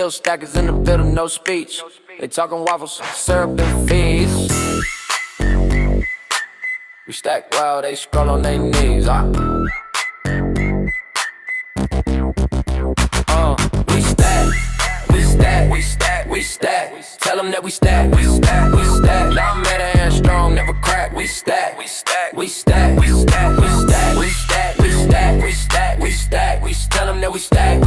Skill stackers in the building, no speech. They talking waffles, syrup, and fees. We stack while they scroll on their knees. We stack. Tell them that we stack. Y'all mad and strong, never crack. We stack. Tell them that we stack.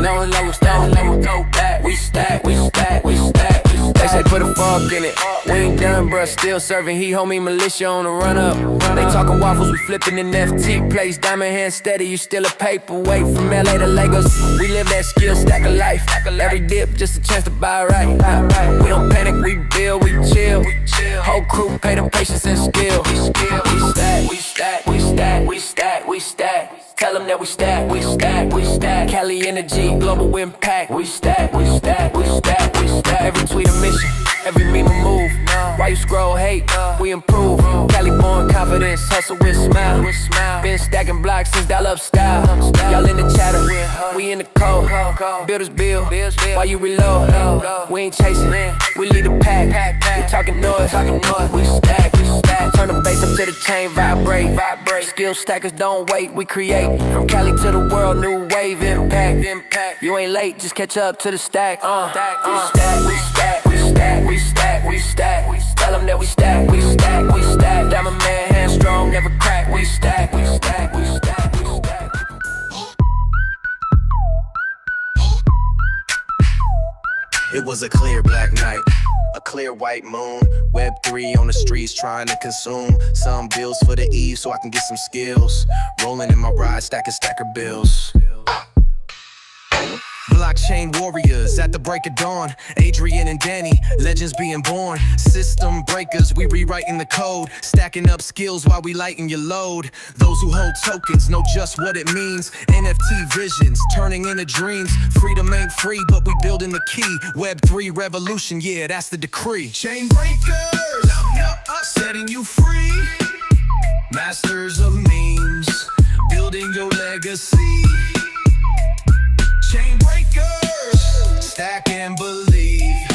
No levels, go back. We stack. They say put a fork in it. We ain't done, bruh, still serving. He homie militia on the run up. They talking waffles, we flipping in FT place. Diamond hand steady, you still a paperweight. From LA to Lagos, we live that skill stack of life. Every dip, just a chance to buy right. We don't panic, we build, we chill. Whole crew pay them patience and skill. We stack. Tell them that we stack. Cali energy, global impact. We stack. Every tweet a mission, every meme a move. Why you scroll hate? We improve. Cali born confidence, hustle with smile. Been stacking blocks since dial up style. Y'all in the chatter, we in the code. Builders build, while you reload. We ain't chasing, we lead the pack. We talking noise, we stack. Turn the bass up to the chain, vibrate. Skill stackers don't wait, we create. From Cali to the world, new wave impact. You ain't late, just catch up to the stack. We stack. Tell them that we stack. Diamond man, hand strong, never crack. We stack. It was a clear black night, a clear white moon. Web3 on the streets trying to consume some bills for the eve so I can get some skills. Rolling in my ride, stacker bills. Blockchain warriors at the break of dawn. Adrian and Danny, legends being born. System breakers, we rewriting the code. Stacking up skills while we lighten your load. Those who hold tokens know just what it means. NFT visions, turning into dreams. Freedom ain't free, but we building the key. Web3 revolution, yeah, that's the decree. Chain breakers, setting you free. Masters of memes, building your legacy. Chain breakers, stack and believe.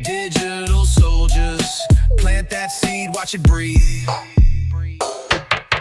Digital soldiers, plant that seed, watch it breathe.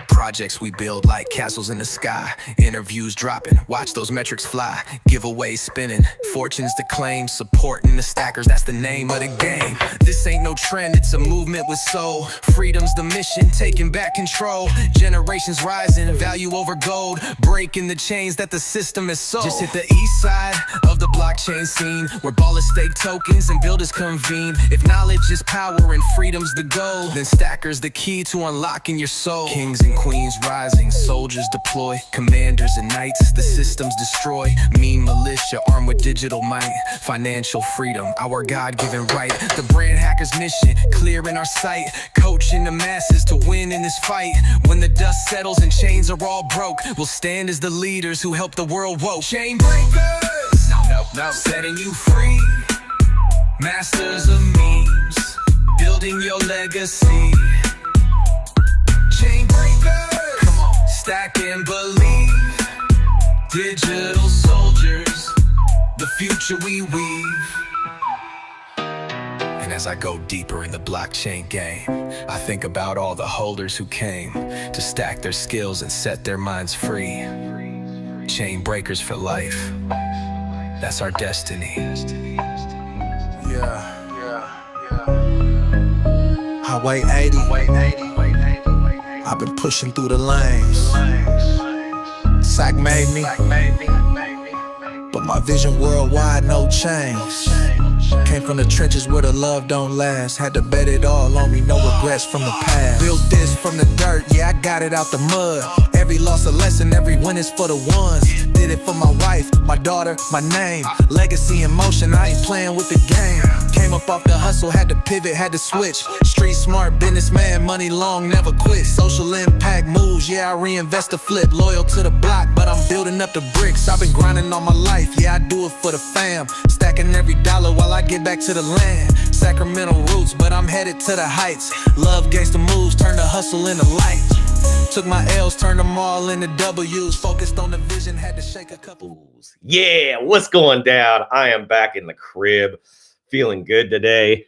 Projects we build like castles in the sky. Interviews dropping, watch those metrics fly. Giveaways spinning, fortunes to claim. Supporting the stackers, that's the name of the game. This ain't no trend, it's a movement with soul. Freedom's the mission, taking back control. Generations rising, value over gold. Breaking the chains that the system has sold. Just hit the east side of the blockchain scene, where ballers stake tokens and builders convene. If knowledge is power and freedom's the goal, then stackers the key to unlocking your soul. Kings and queens rising, soldiers deploy. Commanders and knights, the systems destroy. Mean militia armed with digital might. Financial freedom, our God-given right. The brand hackers mission, clear in our sight. Coaching the masses to win in this fight. When the dust settles and chains are all broke, we'll stand as the leaders who help the world woke. Chain breakers, setting you free. Masters of memes, building your legacy. Chain breakers, stack and believe. Digital soldiers, the future we weave. And as I go deeper in the blockchain game, I think about all the holders who came to stack their skills and set their minds free. Chain breakers for life, that's our destiny. Yeah. Highway 80. I've been pushing through the lanes. Sack made me, but my vision worldwide, no change. Came from the trenches where the love don't last. Had to bet it all on me, no regrets from the past. Built this from the dirt, yeah, I got it out the mud. Every loss a lesson, every win is for the ones. Did it for my wife, my daughter, my name. Legacy in motion, I ain't playing with the game. Came up off the hustle, had to pivot, had to switch. Street smart, businessman, money long, never quit. Social impact moves, yeah, I reinvest to flip. Loyal to the block, but I'm building up the bricks. I've been grinding all my life, yeah, I do it for the fam. Stacking every dollar while I get back to the land. Sacramento roots, but I'm headed to the heights. Love gangsta moves, turn the hustle into light. Took my L's, turned them all into W's. Focused on the vision, had to shake a couple. Yeah, what's going down? I am back in the crib, feeling good today.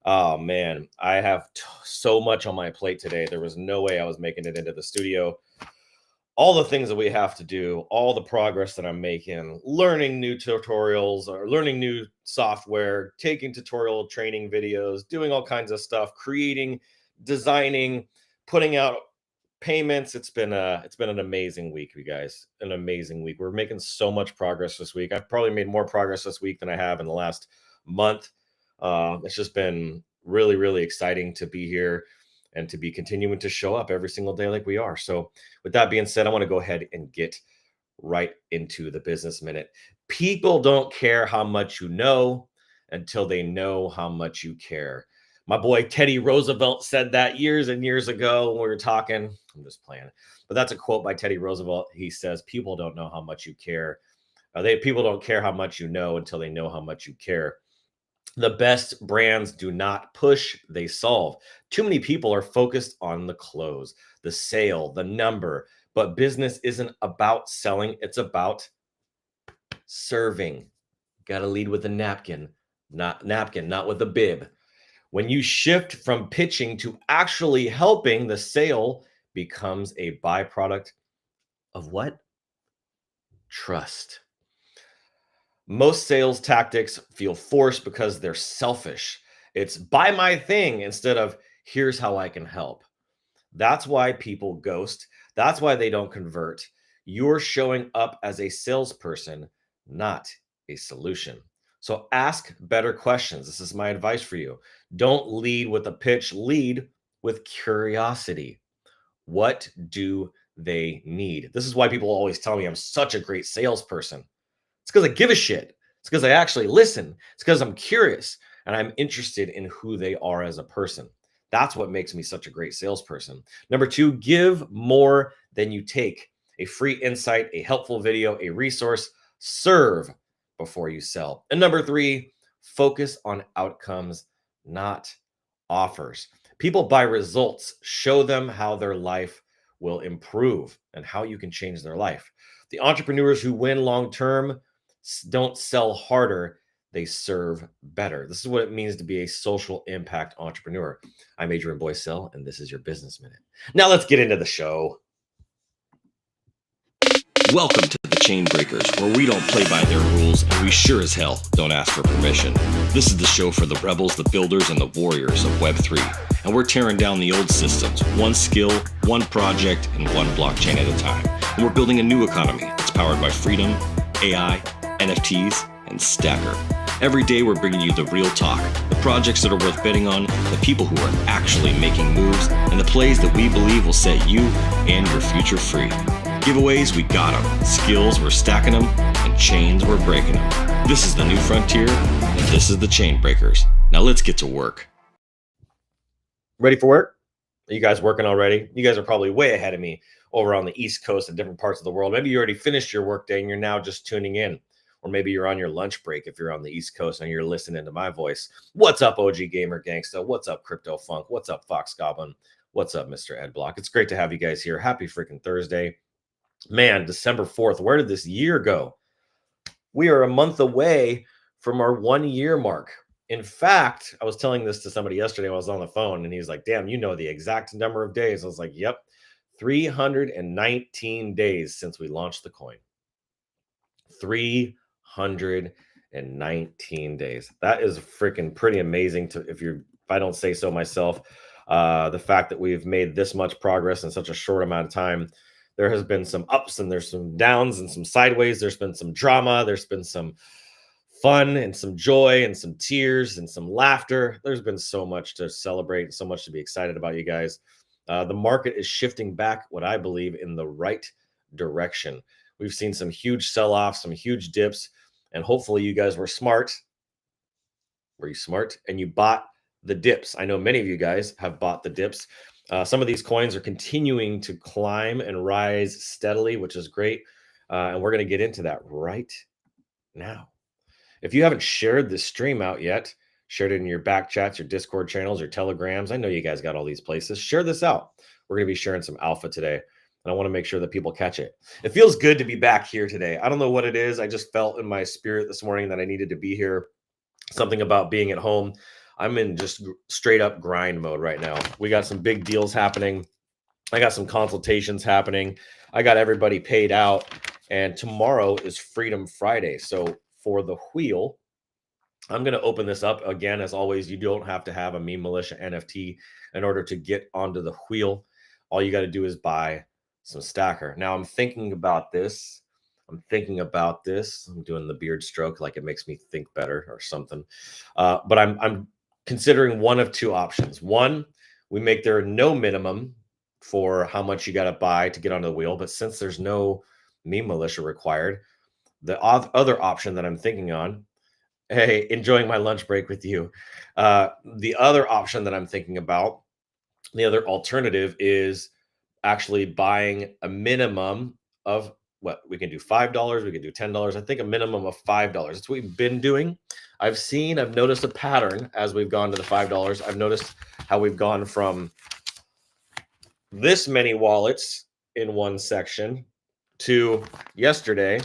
Oh man, I have so much on my plate today. There was no way I was making it into the studio. All the things that we have to do, all the progress that I'm making, learning new tutorials or learning new software, taking tutorial training videos, doing all kinds of stuff, creating, designing, putting out payments. It's been an amazing week, you guys. An amazing week. We're making so much progress this week. I've probably made more progress this week than I have in the last month. It's just been really, really exciting to be here and to be continuing to show up every single day like we are. So with that being said, I want to go ahead and get right into the business minute. People don't care how much you know until they know how much you care. My boy Teddy Roosevelt said that years and years ago when we were talking. I'm just playing, but that's a quote by Teddy Roosevelt. He says, "People don't know how much you care. People don't care how much you know until they know how much you care." The best brands do not push, they solve. Too many people are focused on the close, the sale, the number, but business isn't about selling, it's about serving. Got to lead with a napkin, not with a bib. When you shift from pitching to actually helping, the sale becomes a byproduct of what? Trust. Most sales tactics feel forced because they're selfish. It's buy my thing instead of here's how I can help. That's why people ghost. That's why they don't convert. You're showing up as a salesperson, not a solution. So ask better questions. This is my advice for you. Don't lead with a pitch, lead with curiosity. What do they need? This is why people always tell me I'm such a great salesperson. It's because I give a shit. It's because I actually listen. It's because I'm curious and I'm interested in who they are as a person. That's what makes me such a great salesperson. Number two, give more than you take. A free insight, a helpful video, a resource. Serve before you sell. And number three, focus on outcomes, not offers. People buy results. Show them how their life will improve and how you can change their life. The entrepreneurs who win long term don't sell harder, they serve better. This is what it means to be a social impact entrepreneur. I'm Adrian Boycell, and this is your Business Minute. Now let's get into the show. Welcome to the Chain Breakers, where we don't play by their rules, and we sure as hell don't ask for permission. This is the show for the rebels, the builders, and the warriors of Web3. And we're tearing down the old systems, one skill, one project, and one blockchain at a time. And we're building a new economy that's powered by freedom, AI, NFTs, and Stacker. Every day we're bringing you the real talk, the projects that are worth betting on, the people who are actually making moves, and the plays that we believe will set you and your future free. Giveaways, we got them. Skills, we're stacking them. And chains, we're breaking them. This is the new frontier, and this is the Chain Breakers. Now let's get to work. Ready for work? Are you guys working already? You guys are probably way ahead of me over on the East Coast and different parts of the world. Maybe you already finished your workday and you're now just tuning in. Or maybe you're on your lunch break if you're on the East Coast and you're listening to my voice. What's up, OG Gamer Gangsta? What's up, Crypto Funk? What's up, Fox Goblin? What's up, Mr. Ed Block? It's great to have you guys here. Happy freaking Thursday. Man, December 4th. Where did this year go? We are a month away from our 1 year mark. In fact, I was telling this to somebody yesterday when I was on the phone, and he's like, damn, you know the exact number of days. I was like, yep, 319 days since we launched the coin. 319 days. That is freaking pretty amazing if I don't say so myself. The fact that we've made this much progress in such a short amount of time. There has been some ups and there's some downs and some sideways. There's been some drama. There's been some fun and some joy and some tears and some laughter. There's been so much to celebrate and so much to be excited about, you guys. The market is shifting back, what I believe, in the right direction. We've seen some huge sell-offs, some huge dips, and hopefully you guys were smart. Were you smart? And you bought the dips. I know many of you guys have bought the dips. Some of these coins are continuing to climb and rise steadily, which is great. And we're going to get into that right now. If you haven't shared this stream out yet, shared it in your back chats, your Discord channels, your Telegrams. I know you guys got all these places. Share this out. We're going to be sharing some alpha today, and I want to make sure that people catch it. It feels good to be back here today. I don't know what it is. I just felt in my spirit this morning that I needed to be here. Something about being at home. I'm in just straight up grind mode right now. We got some big deals happening. I got some consultations happening. I got everybody paid out. And tomorrow is Freedom Friday. So for the wheel, I'm going to open this up again. As always, you don't have to have a Meme Militia NFT in order to get onto the wheel. All you got to do is buy some stacker. Now I'm thinking about this. I'm doing the beard stroke like it makes me think better or something. But I'm considering one of two options. One, we make there no minimum for how much you got to buy to get onto the wheel. But since there's no Meme Militia required, the other option that I'm thinking on, hey, enjoying my lunch break with you. The other option that I'm thinking about, the other alternative is actually buying a minimum of what we can do $5, we can do $10. I think a minimum of $5. That's what we've been doing. I've noticed a pattern as we've gone to the $5. I've noticed how we've gone from this many wallets in one section to yesterday,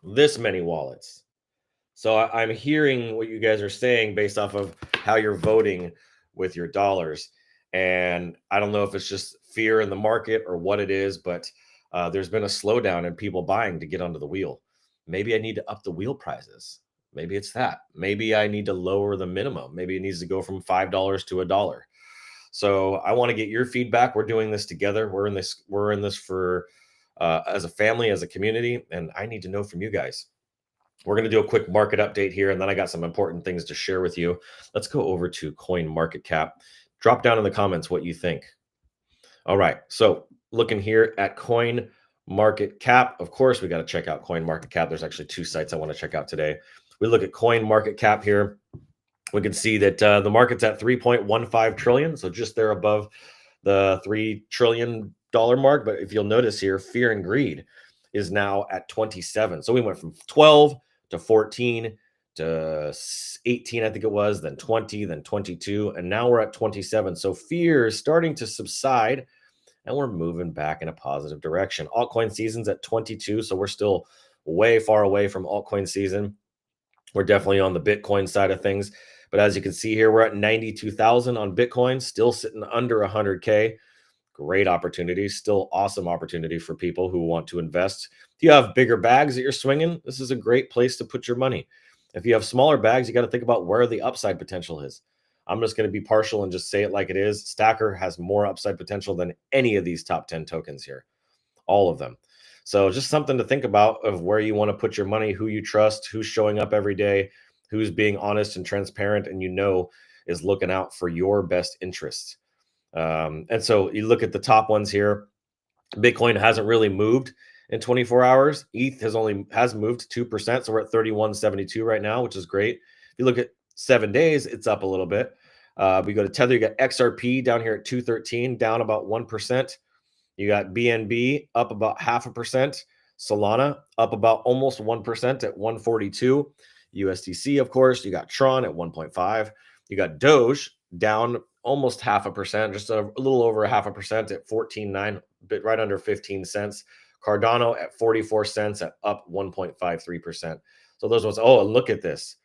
this many wallets. So I'm hearing what you guys are saying based off of how you're voting with your dollars. And I don't know if it's just fear in the market or what it is, but there's been a slowdown in people buying to get onto the wheel. Maybe I need to up the wheel prizes. Maybe it's that. Maybe I need to lower the minimum. Maybe it needs to go from $5 to $1. So I want to get your feedback. We're doing this together. We're in this for as a family, as a community, and I need to know from you guys. We're going to do a quick market update here, and then I got some important things to share with you. Let's go over to CoinMarketCap. Drop down in the comments what you think. All right, so looking here at CoinMarketCap, of course, we got to check out CoinMarketCap. There's actually two sites I want to check out today. We look at CoinMarketCap here. We can see that the market's at 3.15 trillion, so just there above the $3 trillion mark. But if you'll notice here, fear and greed is now at 27. So we went from 12 to 14 to 18, I think it was, then 20, then 22, and now we're at 27. So fear is starting to subside, and we're moving back in a positive direction. Altcoin season's at 22, so we're still way far away from altcoin season. We're definitely on the Bitcoin side of things. But as you can see here, we're at 92,000 on Bitcoin, still sitting under 100K. Great opportunity, still awesome opportunity for people who want to invest. If you have bigger bags that you're swinging, this is a great place to put your money. If you have smaller bags, you got to think about where the upside potential is. I'm just going to be partial and just say it like it is. Stacker has more upside potential than any of these top 10 tokens here, all of them. So just something to think about of where you want to put your money, who you trust, who's showing up every day, who's being honest and transparent, and is looking out for your best interests. And so you look at the top ones here. Bitcoin hasn't really moved in 24 hours. ETH has moved 2%. So we're at 31.72 right now, which is great. If you look at 7 days, it's up a little bit. We go to Tether, you got XRP down here at 213, down about 1%. You got BNB up about 0.5%. Solana up about almost 1% at 142. USDC, of course, you got Tron at 1.5. You got Doge down almost 0.5%, just a little over 0.5% at 14.9, bit right under 15 cents. Cardano at 44 cents at up 1.53%. So those ones, oh, and look at this.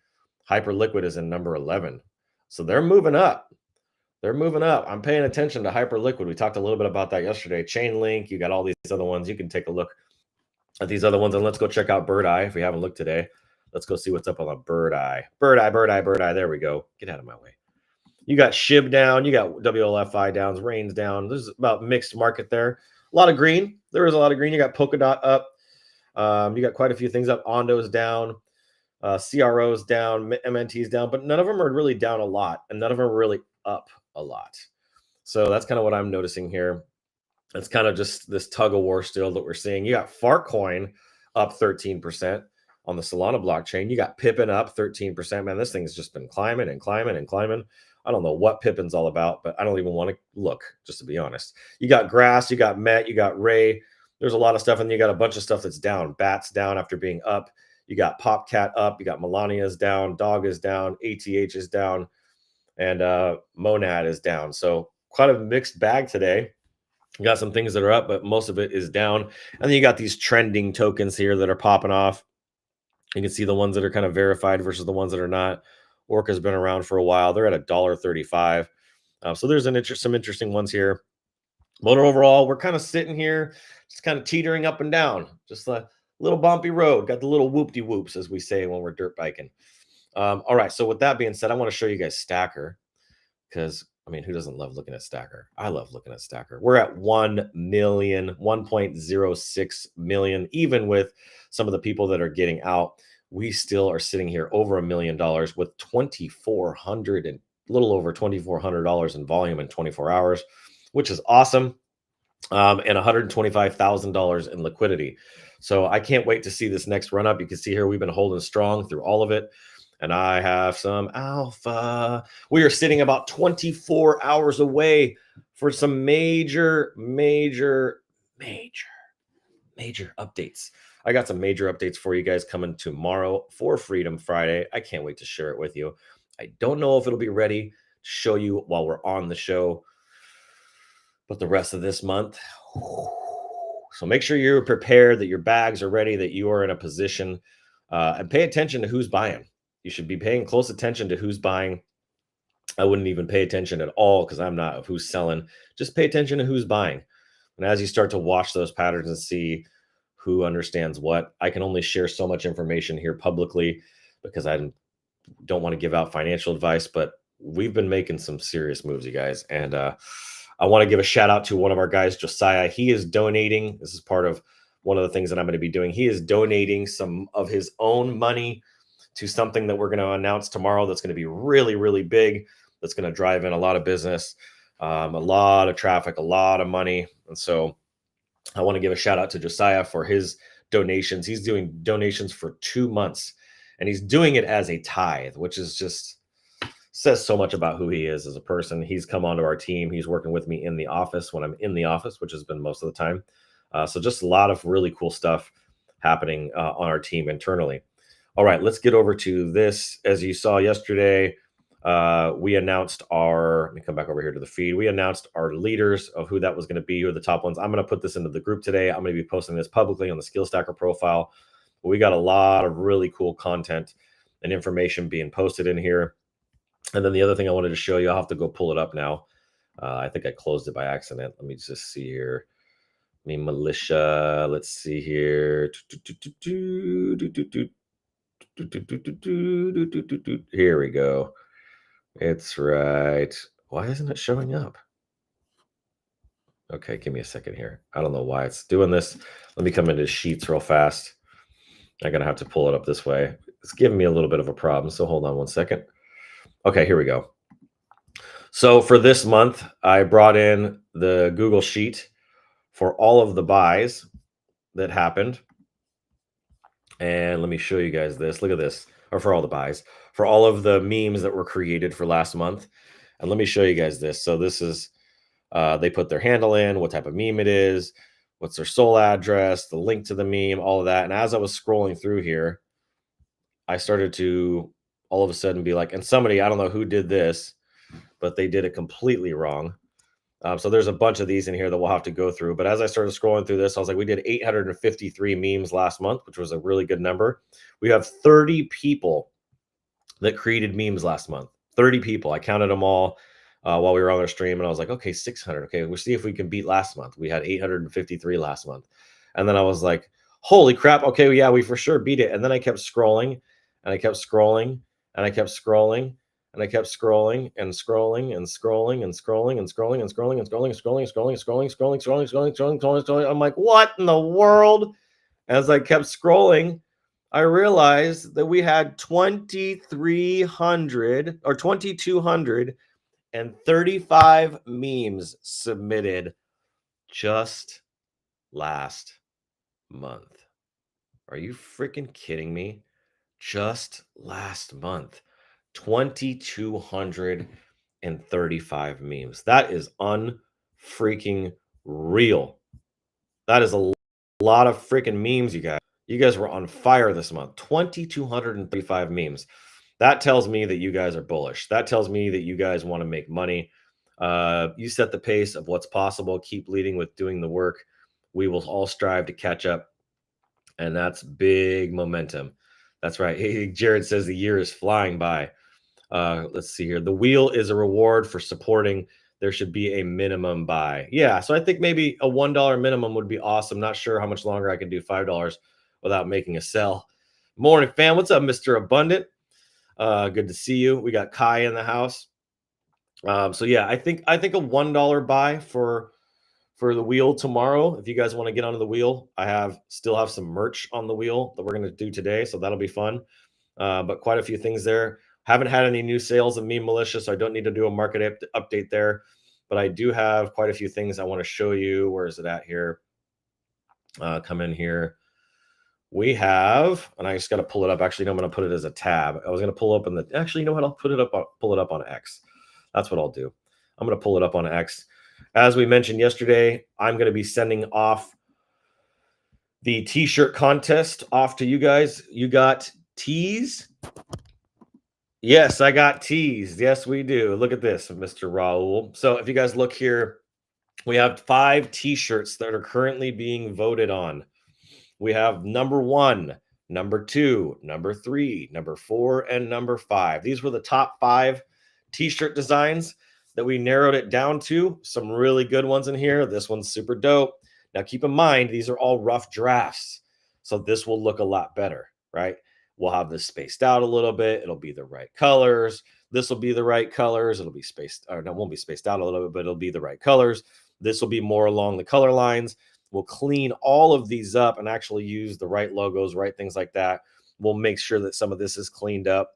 Hyperliquid is in number 11. So they're moving up. They're moving up. I'm paying attention to Hyperliquid. We talked a little bit about that yesterday. Chainlink, you got all these other ones. You can take a look at these other ones, and let's go check out Bird Eye if we haven't looked today. Let's go see what's up on the Bird Eye. Bird Eye, Bird Eye, Bird Eye. There we go. Get out of my way. You got SHIB down. You got WLFI downs. Rain's down. There's about mixed market there. A lot of green. There is a lot of green. You got Polkadot up. You got quite a few things up. Ondo's down. CRO's down. MNT's down. But none of them are really down a lot. And none of them are really up a lot. So that's kind of what I'm noticing here. It's kind of just this tug of war still that we're seeing. You got Fartcoin up 13% on the Solana blockchain. You got Pippin up 13%. Man, this thing's just been climbing and climbing and climbing. I don't know what Pippin's all about, but I don't even want to look, just to be honest. You got Grass, you got Met, you got Ray. There's a lot of stuff, and you got a bunch of stuff that's down. Bat's down after being up. You got Popcat up. You got Melania's down. Dog is down. ATH is down. And Monad is down. So quite a mixed bag today. You got some things that are up, but most of it is down. And then you got these trending tokens here that are popping off. You can see the ones that are kind of verified versus the ones that are not. Orca's been around for a while. They're at $1.35. So there's some interesting ones here. But overall, we're kind of sitting here, just kind of teetering up and down. Just a little bumpy road. Got the little whoop-de-whoops, as we say when we're dirt biking. All right, so with that being said, I want to show you guys Stacker because, I mean, who doesn't love looking at Stacker? I love looking at Stacker. We're at 1 million, 1.06 million, even with some of the people that are getting out. We still are sitting here over $1 million with 2,400 and a little over $2,400 in volume in 24 hours, which is awesome. And $125,000 in liquidity. So I can't wait to see this next run up. You can see here we've been holding strong through all of it. And I have some alpha. We are sitting about 24 hours away for some major updates. I got some major updates for you guys coming tomorrow for Freedom Friday. I can't wait to share it with you. I don't know if it'll be ready to show you while we're on the show, but the rest of this month. So make sure you're prepared, that your bags are ready, that you are in a position, and pay attention to who's buying. You should be paying close attention to who's buying. I wouldn't even pay attention at all because I'm not of who's selling. Just pay attention to who's buying. And as you start to watch those patterns and see who understands what, I can only share so much information here publicly because I don't want to give out financial advice, but we've been making some serious moves, you guys. And I want to give a shout out to one of our guys, Josiah. He is donating. This is part of one of the things that I'm going to be doing. He is donating some of his own money to something that we're going to announce tomorrow that's going to be really, really big. That's going to drive in a lot of business, a lot of traffic, a lot of money. And so I want to give a shout out to Josiah for his donations. He's doing donations for 2 months, and he's doing it as a tithe, which is just says so much about who he is as a person. He's come onto our team. He's working with me in the office when I'm in the office, which has been most of the time. So just a lot of really cool stuff happening on our team internally. All right, let's get over to this. As you saw yesterday, we announced let me come back over here to the feed. We announced our leaders of who that was going to be, who are the top ones. I'm going to put this into the group today. I'm going to be posting this publicly on the Skill Stacker profile. We got a lot of really cool content and information being posted in here. And then the other thing I wanted to show you, I'll have to go pull it up now. I think I closed it by accident. Let me just see here. Militia. Let's see here. Here we go. It's right. Why isn't it showing up? Okay, give me a second here. I don't know why it's doing this. Let me come into Sheets real fast. I'm going to have to pull it up this way. It's giving me a little bit of a problem, so hold on one second. Okay, here we go. So for this month, I brought in the Google Sheet for all of the buys that happened. And let me show you guys this. Look at this. Or for all the buys. For all of the memes that were created for last month. And let me show you guys this. So this is, they put their handle in, what type of meme it is, what's their soul address, the link to the meme, all of that. And as I was scrolling through here, I started to all of a sudden be like, and somebody, I don't know who did this, but they did it completely wrong. So there's a bunch of these in here that we'll have to go through. But as I started scrolling through this, I was like, we did 853 memes last month, which was a really good number. We have 30 people that created memes last month. 30 people. I counted them all while we were on our stream. And I was like, okay, 600. Okay, we'll see if we can beat last month. We had 853 last month. And then I was like, holy crap. Okay, well, yeah, we for sure beat it. And then I kept scrolling and I kept scrolling and I kept scrolling. And I kept scrolling and scrolling and scrolling and scrolling and scrolling and scrolling and scrolling and scrolling and scrolling and scrolling, scrolling. I'm like, what in the world? As I kept scrolling, I realized that we had 2,300 or 2,235 memes submitted just last month. Are you freaking kidding me? Just last month. 2,235 memes. That is unfreaking real. That is a lot of freaking memes, you guys. You guys were on fire this month. 2,235 memes. That tells me that you guys are bullish. That tells me that you guys want to make money. You set the pace of what's possible. Keep leading with doing the work. We will all strive to catch up. And that's big momentum. That's right. Hey, Jared says the year is flying by. Let's see here. The wheel is a reward for supporting. There should be a minimum buy. Yeah. So I think maybe a $1 minimum would be awesome. Not sure how much longer I can do $5 without making a sell. Morning, fam. What's up, Mr. Abundant? Good to see you. We got Kai in the house. So yeah, I think a $1 buy for the wheel tomorrow. If you guys want to get onto the wheel, I still have some merch on the wheel that we're going to do today, so that'll be fun. But quite a few things there. Haven't had any new sales of Meme Militia, so I don't need to do a market update there. But I do have quite a few things I want to show you. Where is it at here? Come in here. We have, and I just got to pull it up. Actually, no, I'm going to put it as a tab. I was going to pull up in the. Actually, you know what? I'll pull it up on X. That's what I'll do. I'm going to pull it up on X. As we mentioned yesterday, I'm going to be sending off the t-shirt contest off to you guys. You got tees? Yes, I got tees. Yes, we do. Look at this, Mr. Raul. So if you guys look here, we have 5 t-shirts that are currently being voted on. We have number 1, number 2, number 3, number 4, and number 5. These were the top 5 t-shirt designs that we narrowed it down to. Some really good ones in here. This one's super dope. Now, keep in mind, these are all rough drafts. So this will look a lot better, right? We'll have this spaced out a little bit. It'll be the right colors. This will be the right colors. It'll be spaced, or no, it won't be spaced out a little bit, but it'll be the right colors. This will be more along the color lines. We'll clean all of these up and actually use the right logos, right things like that. We'll make sure that some of this is cleaned up.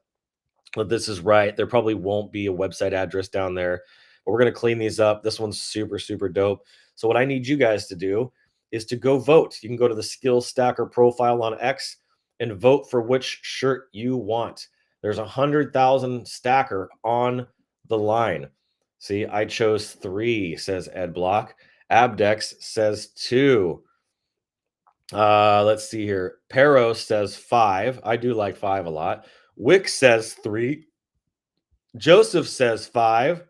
But this is right. There probably won't be a website address down there, but we're going to clean these up. This one's super, super dope. So what I need you guys to do is to go vote. You can go to the Skill Stacker profile on X and vote for which shirt you want. There's 100,000 stacker on the line. See, I chose 3, says Ed Block. Abdex says 2. Let's see here. Pero says 5. I do like 5 a lot. Wick says 3. Joseph says 5.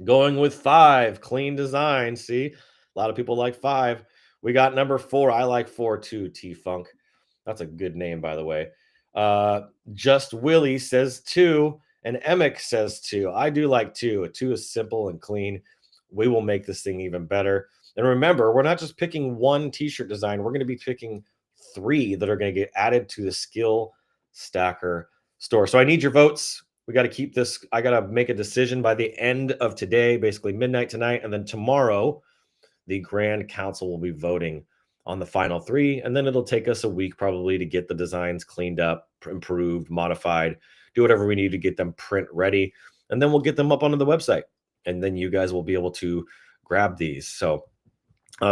Going with 5. Clean design. See, a lot of people like 5. We got number 4. I like 4 too, T-Funk. That's a good name, by the way. Just Willie says 2. And Emick says 2. I do like 2. A 2 is simple and clean. We will make this thing even better. And remember, we're not just picking 1 t-shirt design. We're going to be picking 3 that are going to get added to the Skill Stacker store. So I need your votes. We got to keep this. I got to make a decision by the end of today, basically midnight tonight. And then tomorrow, the Grand Council will be voting on the final 3. And then it'll take us a week probably to get the designs cleaned up, improved, modified, do whatever we need to get them print ready. And then we'll get them up onto the website. And then you guys will be able to grab these. So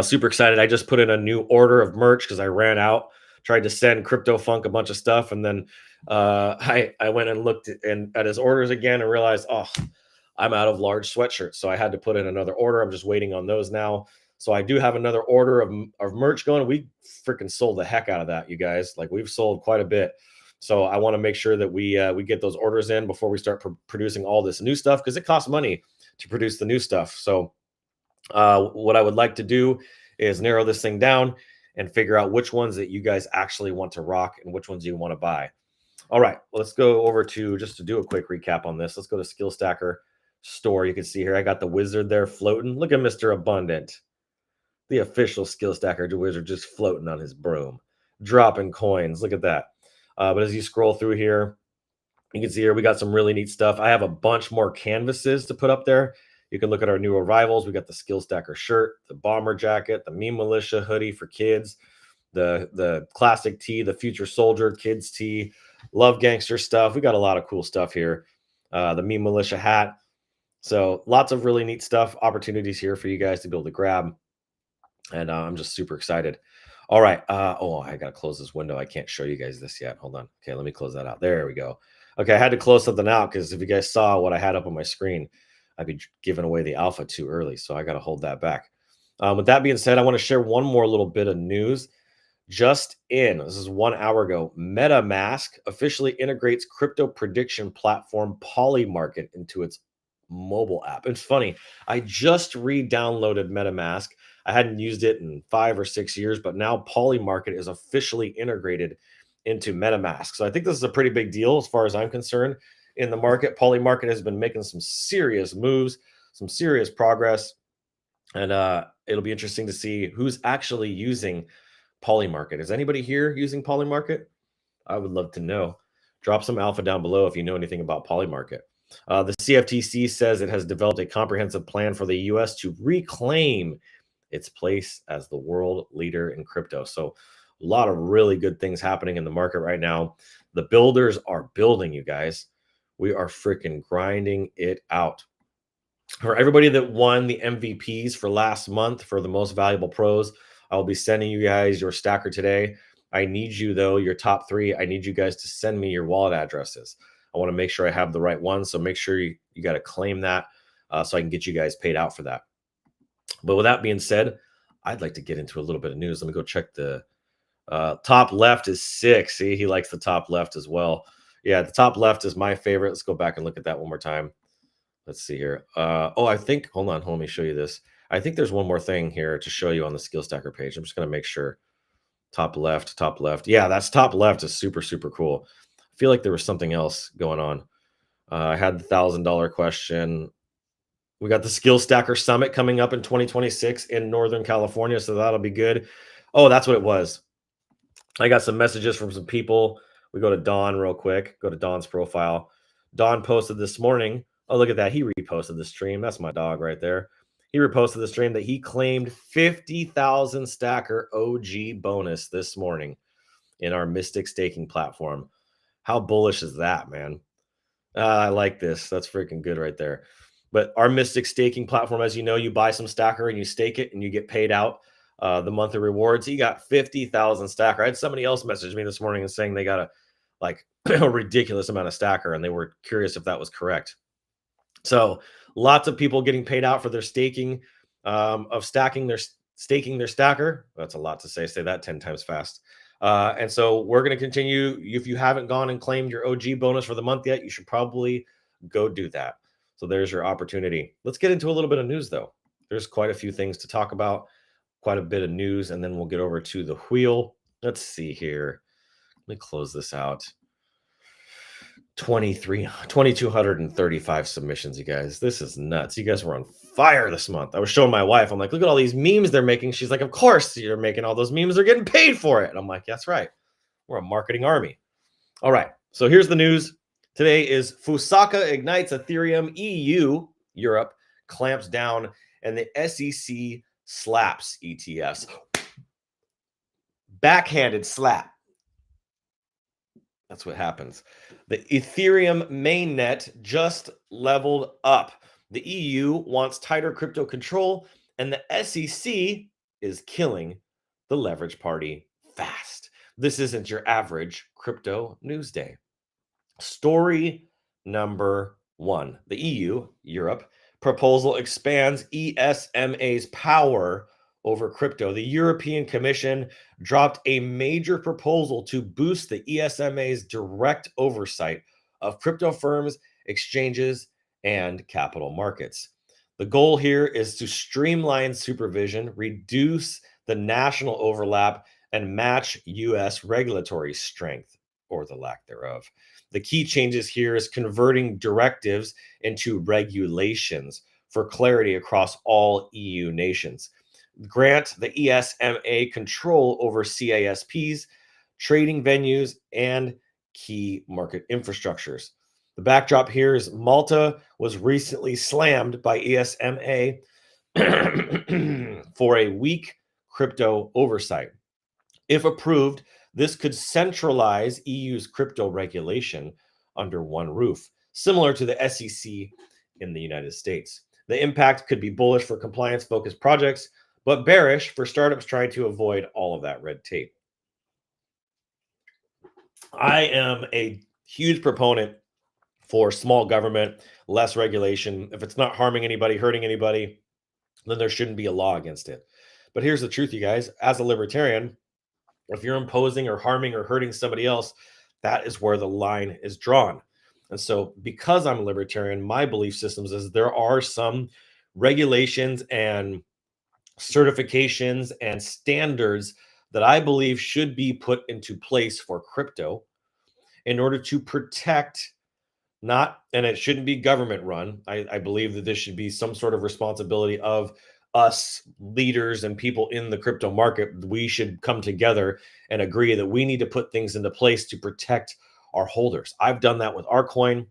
super excited. I just put in a new order of merch because I ran out. Tried to send Crypto Funk a bunch of stuff, and then I went and looked at his orders again and realized, oh, I'm out of large sweatshirts. So I had to put in another order. I'm just waiting on those now. So I do have another order of merch going. We freaking sold the heck out of that, you guys. Like, we've sold quite a bit. So I want to make sure that we get those orders in before we start producing all this new stuff, because it costs money to produce the new stuff. So what I would like to do is narrow this thing down and figure out which ones that you guys actually want to rock and which ones you want to buy. All right, let's go over to, just to do a quick recap on this, let's go to Skill Stacker store. You can see here, I got the wizard there floating. Look at Mr. Abundant, the official Skill Stacker wizard, just floating on his broom, dropping coins. Look at that. But as you scroll through here, you can see here, we got some really neat stuff. I have a bunch more canvases to put up there. You can look at our new arrivals. We got the Skill Stacker shirt, the bomber jacket, the Meme Militia hoodie for kids, the classic tee, the Future Soldier kids tee, Love Gangster stuff. We got a lot of cool stuff here. The Meme Militia hat. So lots of really neat stuff, opportunities here for you guys to be able to grab. And I'm just super excited. All right. Oh, I got to close this window. I can't show you guys this yet. Hold on. Okay, let me close that out. There we go. Okay, I had to close something out because if you guys saw what I had up on my screen, I'd be giving away the alpha too early, so I got to hold that back. With that being said, I want to share one more little bit of news. Just in, this is 1 hour ago, MetaMask officially integrates crypto prediction platform Polymarket into its mobile app. It's funny. I just re-downloaded MetaMask. I hadn't used it in 5 or 6 years, but now Polymarket is officially integrated into MetaMask. So I think this is a pretty big deal as far as I'm concerned in the market. Polymarket has been making some serious moves, some serious progress, and it'll be interesting to see who's actually using Polymarket. Is anybody here using Polymarket? I would love to know. Drop some alpha down below if you know anything about Polymarket. The CFTC says it has developed a comprehensive plan for the US to reclaim its place as the world leader in crypto. So, a lot of really good things happening in the market right now. The builders are building, you guys. We are freaking grinding it out. For everybody that won the MVPs for last month for the most valuable pros, I will be sending you guys your stacker today. I need you, though, your top 3. I need you guys to send me your wallet addresses. I want to make sure I have the right one. So make sure you got to claim that so I can get you guys paid out for that. But with that being said, I'd like to get into a little bit of news. Let me go check the top left is 6. See, he likes the top left as well. Yeah, the top left is my favorite. Let's go back and look at that one more time. Let's see here. I think, hold on, let me show you this. I think there's one more thing here to show you on the skill stacker page. I'm just going to make sure. Top left, top left. Yeah, that's top left is super, super cool. I feel like there was something else going on. I had the $1,000 question. We got the Skill Stacker Summit coming up in 2026 in Northern California, so that'll be good. Oh, that's what it was. I got some messages from some people. We go to Don real quick. Go to Don's profile. Don posted this morning. Oh, look at that. He reposted the stream. That's my dog right there. He reposted the stream that he claimed 50,000 stacker OG bonus this morning in our Mystic staking platform. How bullish is that, man? I like this. That's freaking good right there. But our Mystic staking platform, as you know, you buy some stacker and you stake it and you get paid out the monthly rewards. He got 50,000 stacker. I had somebody else message me this morning and saying they got a ridiculous amount of stacker and they were curious if that was correct. So lots of people getting paid out for their staking of staking their stacker. That's a lot to say. Say that 10 times fast. And so we're going to continue. If you haven't gone and claimed your OG bonus for the month yet, you should probably go do that. So there's your opportunity. Let's get into a little bit of news, though. There's quite a few things to talk about, quite a bit of news, and then we'll get over to the wheel. Let's see here. Let me close this out. 2,235 submissions, you guys. This is nuts. You guys were on fire this month. I was showing my wife. I'm like, look at all these memes they're making. She's like, of course you're making all those memes. They're getting paid for it. And I'm like, that's right. We're a marketing army. All right. So here's the news. Today is Fusaka ignites Ethereum. EU, Europe, clamps down. And the SEC slaps ETFs. Backhanded slap. That's what happens. The Ethereum mainnet just leveled up. The EU wants tighter crypto control, and the SEC is killing the leverage party fast. This isn't your average crypto news day. Story number 1. The EU, Europe, proposal expands ESMA's power over crypto. The European Commission dropped a major proposal to boost the ESMA's direct oversight of crypto firms, exchanges, and capital markets. The goal here is to streamline supervision, reduce the national overlap, and match US regulatory strength, or the lack thereof. The key changes here is converting directives into regulations for clarity across all EU nations. Grant the ESMA control over CASPs, trading venues, and key market infrastructures. The backdrop here is Malta was recently slammed by ESMA for a weak crypto oversight. If approved, this could centralize EU's crypto regulation under one roof, similar to the SEC in the United States. The impact could be bullish for compliance-focused projects, but bearish for startups trying to avoid all of that red tape. I am a huge proponent for small government, less regulation. If it's not harming anybody, hurting anybody, then there shouldn't be a law against it. But here's the truth, you guys. As a libertarian, if you're imposing or harming or hurting somebody else, that is where the line is drawn. And so because I'm a libertarian, my belief systems is there are some regulations and certifications and standards that I believe should be put into place for crypto in order to protect not, and it shouldn't be government run. I believe that this should be some sort of responsibility of us leaders and people in the crypto market. We should come together and agree that we need to put things into place to protect our holders. I've done that with our coin.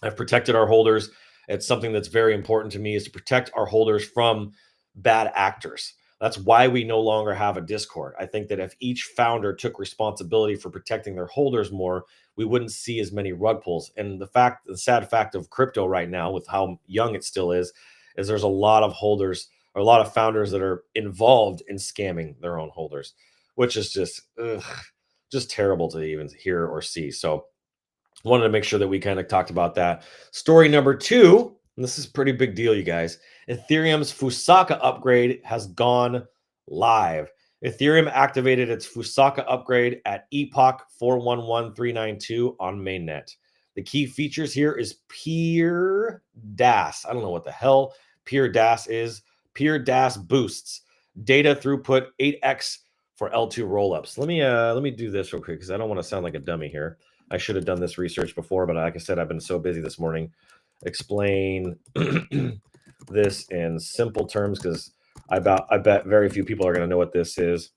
I've protected our holders. It's something that's very important to me, is to protect our holders from bad actors. That's why we no longer have a Discord. I think that if each founder took responsibility for protecting their holders more, we wouldn't see as many rug pulls. And the sad fact of crypto right now, with how young it still is there's a lot of holders or a lot of founders that are involved in scamming their own holders, which is just terrible to even hear or see. So wanted to make sure that we kind of talked about that. Story number 2, and this is a pretty big deal, you guys. Ethereum's Fusaka upgrade has gone live. Ethereum activated its Fusaka upgrade at Epoch 411392 on mainnet. The key features here is Peer DAS. I don't know what the hell Peer DAS is. Peer DAS boosts data throughput 8x for L2 rollups. Let me do this real quick because I don't want to sound like a dummy here. I should have done this research before, but like I said, I've been so busy this morning. Explain this in simple terms because I bet very few people are going to know what this is.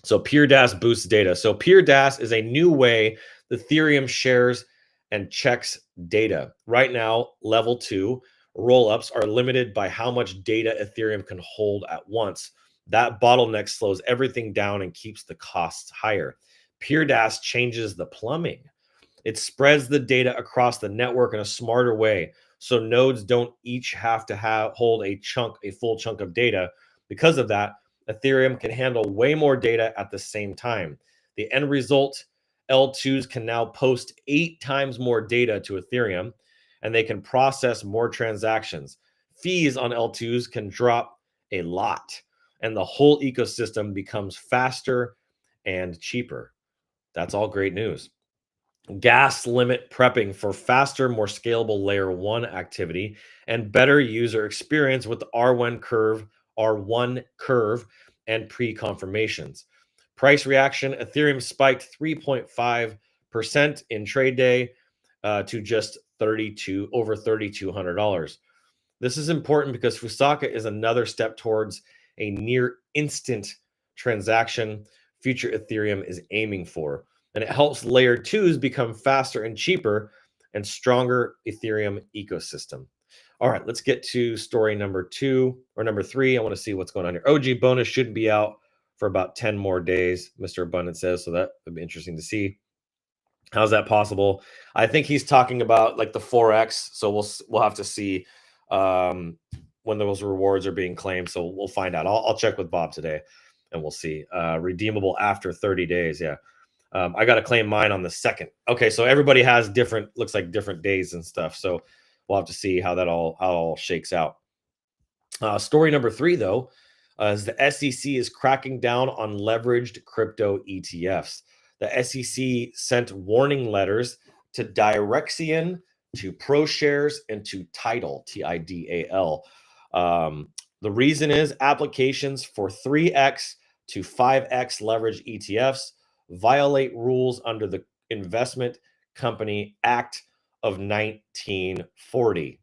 So Peer DAS boosts data. So Peer DAS is a new way Ethereum shares and checks data. Right now, level 2 rollups are limited by how much data Ethereum can hold at once. That bottleneck slows everything down and keeps the costs higher. Peer DAS changes the plumbing. It spreads the data across the network in a smarter way, so nodes don't each have to hold a full chunk of data. Because of that, Ethereum can handle way more data at the same time. The end result, L2s can now post 8 times more data to Ethereum, and they can process more transactions. Fees on L2s can drop a lot, and the whole ecosystem becomes faster and cheaper. That's all great news. Gas limit prepping for faster, more scalable layer 1 activity and better user experience with the R1 curve and pre-confirmations. Price reaction, Ethereum spiked 3.5% in trade day to just over $3,200. This is important because Fusaka is another step towards a near instant transaction future Ethereum is aiming for. And it helps layer 2s become faster and cheaper and stronger Ethereum ecosystem. All right, let's get to story number 3. I want to see what's going on here. OG bonus shouldn't be out for about 10 more days, Mr. Abundant says. So that would be interesting to see. How's that possible? I think he's talking about like the 4x. So we'll have to see when those rewards are being claimed. So we'll find out. I'll check with Bob today and we'll see. Redeemable after 30 days. Yeah. I got to claim mine on the 2nd. Okay, so everybody has looks like different days and stuff. So we'll have to see how that all shakes out. Story number 3, though, is the SEC is cracking down on leveraged crypto ETFs. The SEC sent warning letters to Direxion, to ProShares, and to Tidal, TIDAL. The reason is applications for 3x to 5x leverage ETFs violate rules under the Investment Company Act of 1940.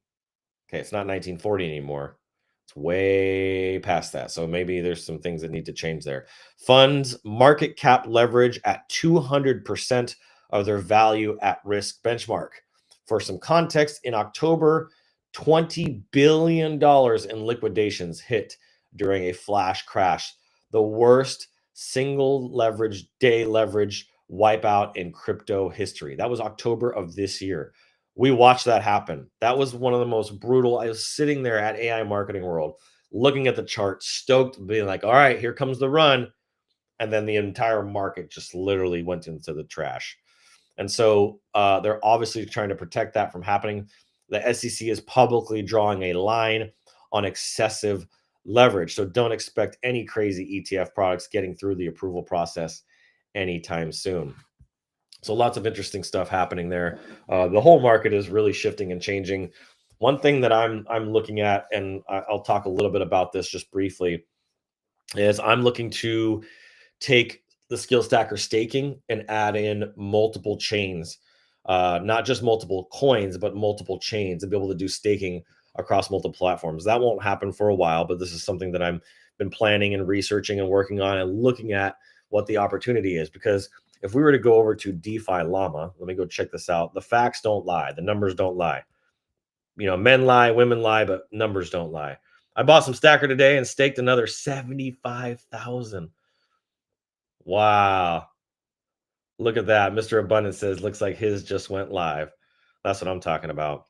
Okay, it's not 1940 anymore. It's way past that. So maybe there's some things that need to change there. Funds market cap leverage at 200% of their value at risk benchmark. For some context, in October, $20 billion in liquidations hit during a flash crash, the worst single leverage wipeout in crypto history. That was October of this year. We watched that happen. That was one of the most brutal. I was sitting there at AI Marketing World, looking at the chart, stoked, being like, all right, here comes the run. And then the entire market just literally went into the trash. And so they're obviously trying to protect that from happening. The SEC is publicly drawing a line on excessive leverage. So don't expect any crazy ETF products getting through the approval process anytime soon. So lots of interesting stuff happening there. The whole market is really shifting and changing. One thing that I'm looking at, and I'll talk a little bit about this just briefly, is I'm looking to take the skill stacker staking and add in multiple chains, not just multiple coins, but multiple chains, and be able to do staking across multiple platforms. That won't happen for a while, but this is something that I'm been planning and researching and working on and looking at what the opportunity is. Because if we were to go over to DeFi Llama, let me go check this out. The facts don't lie, the numbers don't lie. You know, men lie, women lie, but numbers don't lie. I bought some stacker today and staked another 75,000. Wow. Look at that. Mr. Abundance says, looks like his just went live. That's what I'm talking about.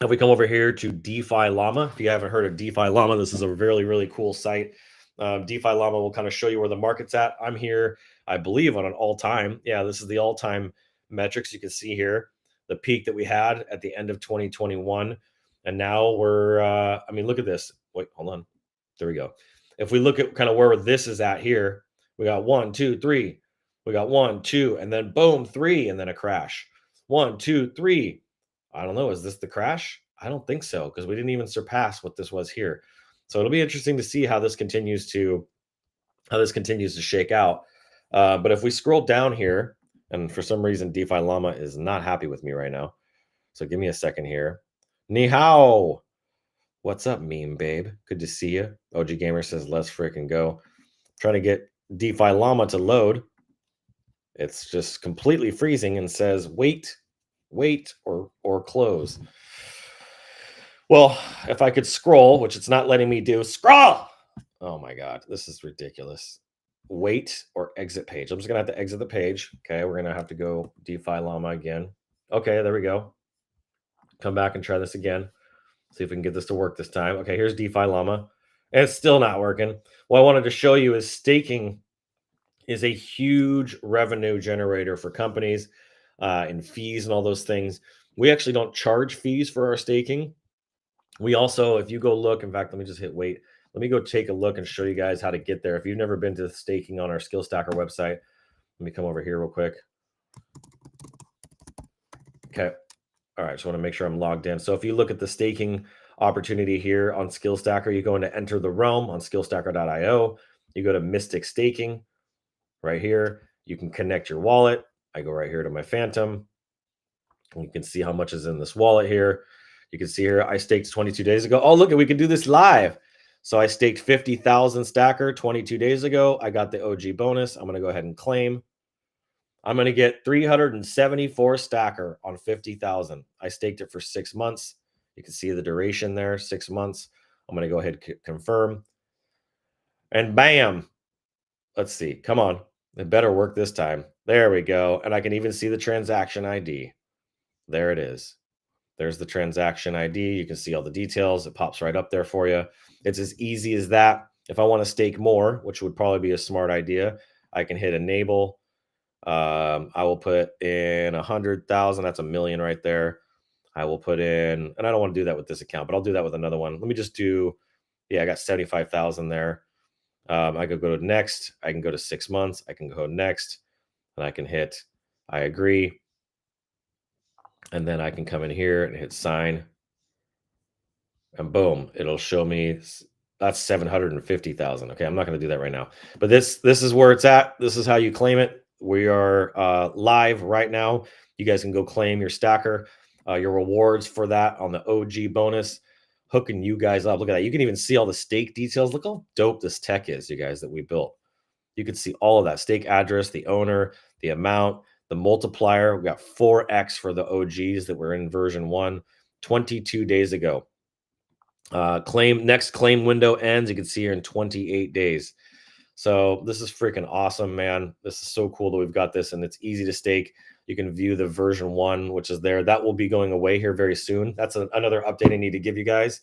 If we come over here to DeFi Llama, if you haven't heard of DeFi Llama, this is a really, really cool site. DeFi Llama will kind of show you where the market's at. I'm here, I believe, on an all-time. Yeah, this is the all-time metrics. You can see here the peak that we had at the end of 2021. And now we're, I mean, look at this. Wait, hold on. There we go. If we look at kind of where this is at here, we got 1, 2, 3. We got 1, 2, and then boom, 3, and then a crash. 1, 2, 3. I don't know. Is this the crash? I don't think so, because we didn't even surpass what this was here. So it'll be interesting to see how this continues to shake out. But if we scroll down here, and for some reason DeFi Llama is not happy with me right now, so give me a second here. Ni hao. What's up, meme babe? Good to see you. OG Gamer says let's freaking go. Trying to get DeFi Llama to load. It's just completely freezing and says wait or close. Well, if I could scroll, which it's not letting me do, scroll. Oh my God, this is ridiculous. Wait or exit page. I'm just gonna have to exit the page. Okay, we're gonna have to go DeFi Llama again. Okay, there we go. Come back and try this again. See if we can get this to work this time. Okay, here's DeFi Llama. And it's still not working. What I wanted to show you is staking is a huge revenue generator for companies and fees and all those things. We actually don't charge fees for our staking. We also, if you go look, in fact, let me just hit wait. Let me go take a look and show you guys how to get there. If you've never been to staking on our Skill Stacker website, let me come over here real quick. Okay. All right. So I want to make sure I'm logged in. So if you look at the staking opportunity here on Skill Stacker, you go into Enter the Realm on skillstacker.io. You go to Mystic Staking right here. You can connect your wallet. I go right here to my Phantom. And you can see how much is in this wallet here. You can see here, I staked 22 days ago. Oh, look, we can do this live. So I staked 50,000 stacker 22 days ago. I got the OG bonus. I'm going to go ahead and claim. I'm going to get 374 stacker on 50,000. I staked it for 6 months. You can see the duration there, 6 months. I'm going to go ahead and confirm. And bam. Let's see. Come on. It better work this time. There we go. And I can even see the transaction ID. There it is. There's the transaction ID. You can see all the details. It pops right up there for you. It's as easy as that. If I want to stake more, which would probably be a smart idea, I can hit enable. I will put in 100,000. That's $1 million right there. I will put in, and I don't want to do that with this account, but I'll do that with another one. Let me just do, yeah, I got 75,000 there. I could go to next. I can go to 6 months. I can go next, and I can hit I agree. And then I can come in here and hit sign. And boom, it'll show me that's 750,000. Okay, I'm not going to do that right now. But this is where it's at. This is how you claim it. We are live right now. You guys can go claim your stacker, your rewards for that on the OG bonus, hooking you guys up. Look at that. You can even see all the stake details. Look how dope this tech is, you guys, that we built. You can see all of that stake address, the owner, the amount, the multiplier. We got 4x for the OGs that were in version 1 22 days ago. Next claim window ends, you can see here, in 28 days. So this is freaking awesome, man. This is so cool that we've got this, and it's easy to stake. You can view the version 1, which is there. That will be going away here very soon. That's another update I need to give you guys.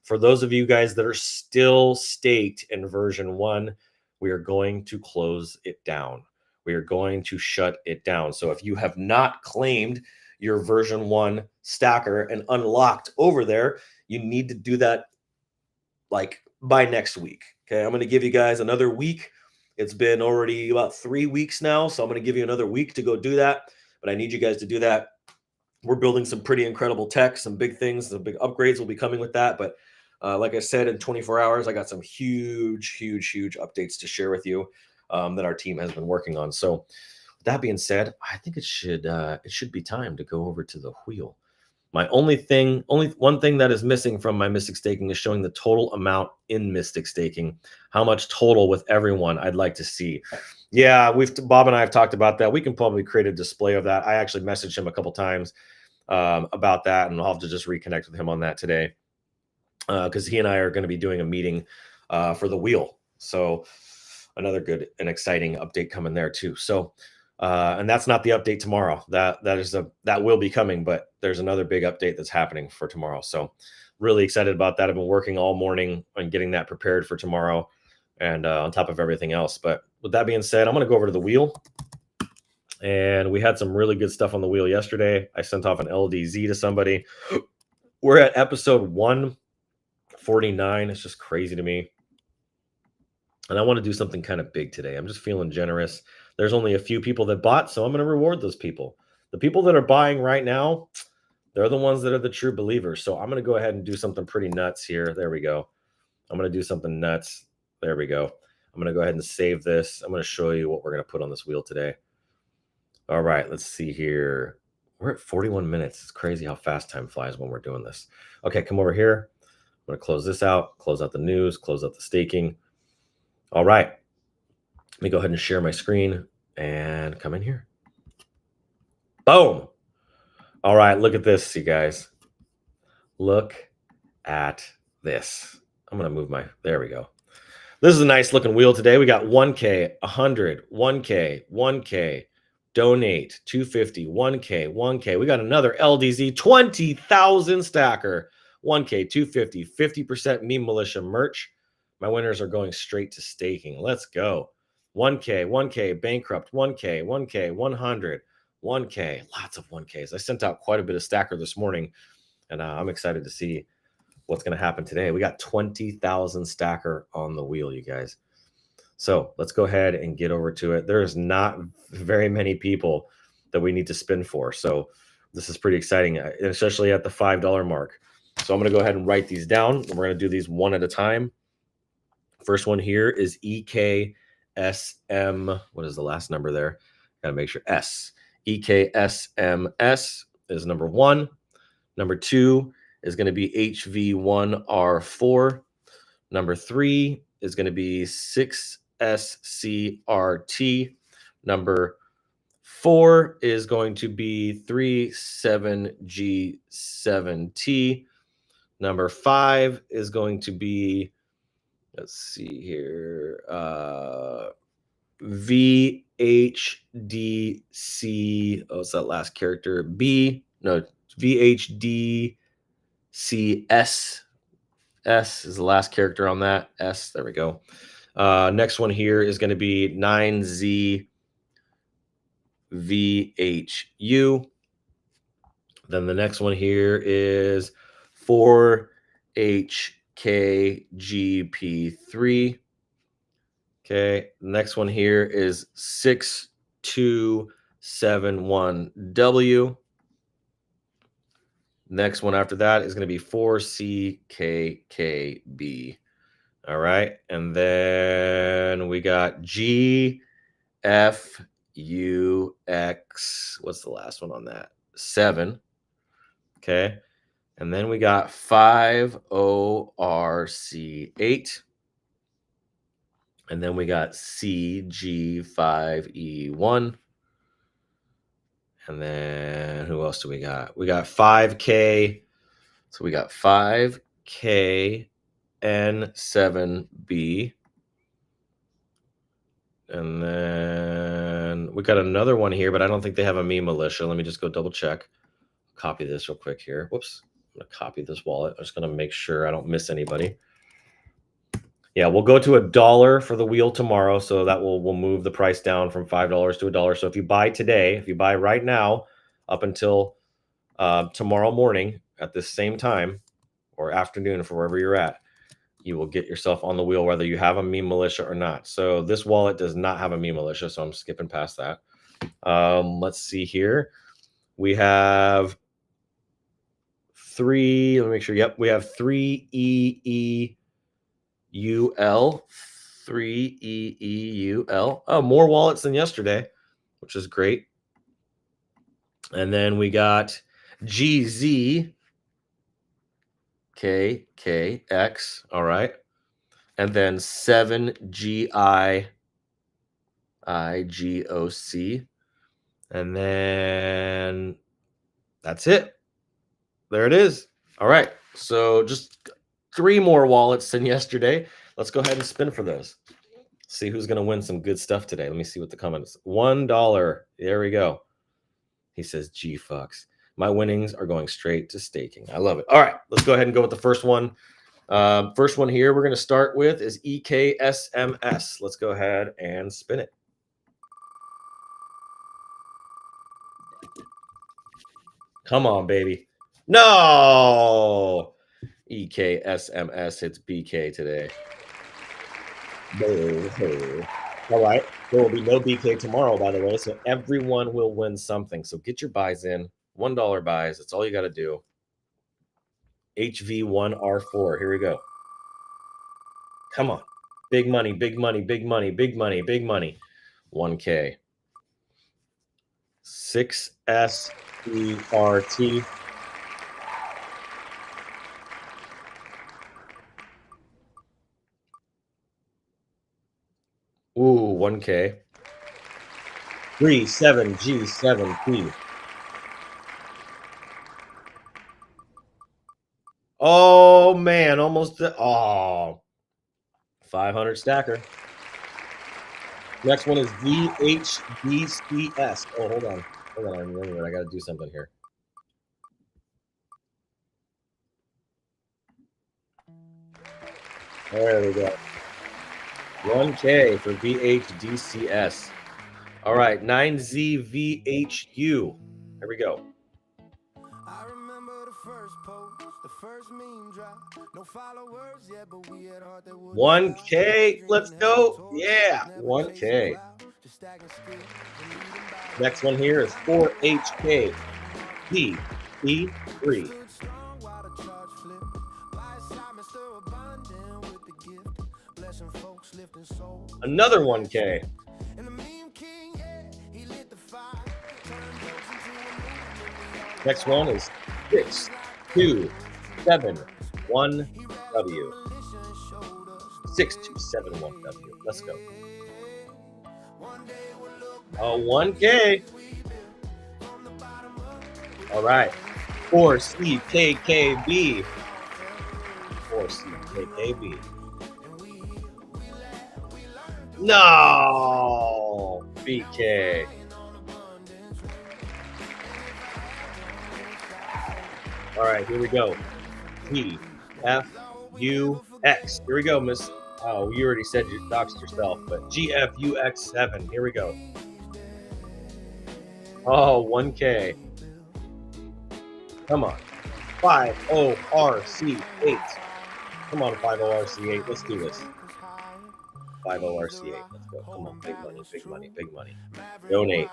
For those of you guys that are still staked in version 1, we are going to close it down. We are going to shut it down. So if you have not claimed your version 1 stacker and unlocked over there, you need to do that like by next week. Okay, I'm going to give you guys another week It's been already about 3 weeks now, so I'm going to give you another week to go do that. But I need you guys to do that. We're building some pretty incredible tech, some big things, some big upgrades will be coming with that. But like I said, in 24 hours, I got some huge updates to share with you that our team has been working on. So with that being said, I think it should be time to go over to the wheel. My only one thing that is missing from my Mystic staking is showing the total amount in Mystic staking, how much total with everyone I'd like to see. Yeah, Bob and I have talked about that. We can probably create a display of that. I actually messaged him a couple times about that, and I'll have to just reconnect with him on that today because he and I are going to be doing a meeting for the wheel. So another good and exciting update coming there too. So and that's not the update tomorrow. That will be coming, but there's another big update that's happening for tomorrow. So really excited about that. I've been working all morning on getting that prepared for tomorrow, and on top of everything else. But with that being said, I'm going to go over to the wheel. And we had some really good stuff on the wheel yesterday. I sent off an LDZ to somebody. We're at episode 149. It's just crazy to me. And I want to do something kind of big today. I'm just feeling generous. There's only a few people that bought, so I'm going to reward those people. The people that are buying right now, they're the ones that are the true believers. So I'm going to go ahead and do something pretty nuts here. There we go. I'm going to do something nuts. There we go. I'm going to go ahead and save this. I'm going to show you what we're going to put on this wheel today. All right, let's see here. We're at 41 minutes. It's crazy how fast time flies when we're doing this. Okay, come over here. I'm going to close this out, close out the news, close out the staking. All right. Let me go ahead and share my screen and come in here. Boom. All right, look at this, you guys. Look at this. I'm going to move there we go. This is a nice looking wheel today. We got 1K, 100, 1K, 1K, donate, 250, 1K, 1K. We got another LDZ, 20,000 stacker, 1K, 250, 50% meme militia merch. My winners are going straight to staking. Let's go. 1K, 1K, bankrupt, 1K, 1K, 100, 1K. Lots of 1Ks. I sent out quite a bit of stacker this morning, and I'm excited to see what's going to happen today. We got 20,000 stacker on the wheel, you guys. So let's go ahead and get over to it. There's not very many people that we need to spin for. So this is pretty exciting, especially at the $5 mark. So I'm going to go ahead and write these down. And we're going to do these one at a time. First one here is EKSM. What is the last number there? Got to make sure S. EKSMS is number 1. Number 2 is going to be HV1R4. Number 3 is going to be 6SCRT. Number 4 is going to be 37G7T. Number 5 is going to be, let's see here, VHDC. Oh, it's that last character. VHDCS. S is the last character on that. S, there we go. Next one here is going to be 9ZVHU. Then the next one here is 4HKGP3. Okay, next one here is 6271W. Next one after that is going to be 4CKKB. All right. And then we got GFUX. What's the last one on that? 7. Okay. And then we got 5ORC8. And then we got CG5E1. And then who else do we got? We got 5K. So we got 5KN7B. And then we got another one here, but I don't think they have a meme militia. Let me just go double check. Copy this real quick here. Whoops. I'm going to copy this wallet. I'm just going to make sure I don't miss anybody. Yeah, we'll go to $1 for the wheel tomorrow, so that we'll move the price down from $5 to $1. So if you buy today, if you buy right now, up until tomorrow morning at this same time or afternoon for wherever you're at, you will get yourself on the wheel whether you have a meme militia or not. So this wallet does not have a meme militia, so I'm skipping past that. Let's see here. We have 3. Let me make sure. Yep, we have 3 EEUL. 3 EEUL. Oh, more wallets than yesterday, which is great. And then we got GZ KKX. All right. And then 7GI IGOC. And then that's it. There it is. All right. So just 3 more wallets than yesterday. Let's go ahead and spin for those. See who's going to win some good stuff today. Let me see what the comment is. $1. There we go. He says, G fucks. My winnings are going straight to staking. I love it. All right. Let's go ahead and go with the first one. First one here we're going to start with is EKSMS. Let's go ahead and spin it. Come on, baby. No! EKSMS hits BK today. All right. There will be no BK tomorrow, by the way, so everyone will win something. So get your buys in. $1 buys. That's all you got to do. HV1R4. Here we go. Come on. Big money, big money, big money, big money, big money. 1K. 6SERT. Ooh, 1K. 37G7P. Oh, man. Almost. 500 stacker. Next one is VHDCS. Oh, hold on. Hold on. I'm remembering. I got to do something here. There we go. 1K for VHDCS. All right. 9ZVHU. Here we go. I remember the first post, the first meme drop. No followers yet, but we had heart that would 1K. Let's go. Yeah. 1K. Next one here is 4HK P3. Another 1K. Next one is 6271W. 6271W. Let's go. Oh, 1K. All right. 4CKKB. 4CKKB. No. BK. All right, here we go. GFUX. Here we go, Miss. Oh, you already said you doxed yourself, but GFUX7. Here we go. Oh, 1K. Come on. 50RC8. Come on, 50RC8. Let's do this. 50RC8. Let's go. Come on. Big money, big money, big money. Donate.